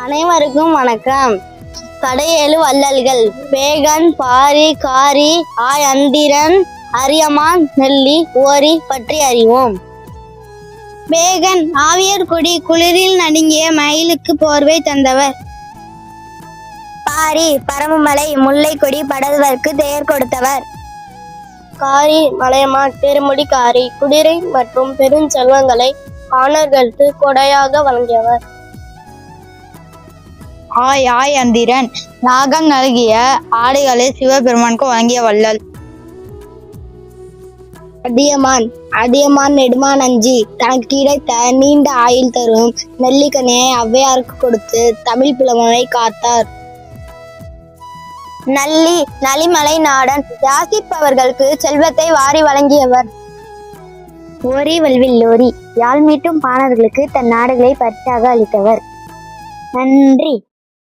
அனைவருக்கும் வணக்கம். கடையேழு வள்ளல்கள் பேகன், பாரி, காரி, ஆய் அந்திரன், அரியமான், நெல்லி, ஓரி பற்றி அறிவோம். பேகன் ஆவியர் கொடி குளிரில் நடுங்கிய மயிலுக்கு போர்வை தந்தவர். பாரி பரமுமலை முல்லை கொடி படகுவதற்கு தேர் கொடுத்தவர். காரி மலையமான் பெருமுடி காரி குதிரை மற்றும் பெருஞ்செல்வங்களை காணர்களுக்கு கொடையாக வழங்கியவர். ஆய் அந்திரன் நாகம் நல்கிய ஆடைகளை சிவபெருமானுக்கு வழங்கிய வள்ளல். அதியமான் நெடுமான் அஞ்சி தனக்கு கிடைத்த நீண்ட ஆயுள் தரும் நெல்லிக்கனியை ஔவையாருக்கு கொடுத்து தமிழ் புலமை காத்தார். நல்லி நலிமலை நாடன் யாசிப்பவர்களுக்கு செல்வத்தை வாரி வழங்கியவர். ஓரி வல்வில் யாழ் மீட்டும் பாணர்களுக்கு தன் நாடுகளை பரிசாக அளித்தவர். நன்றி.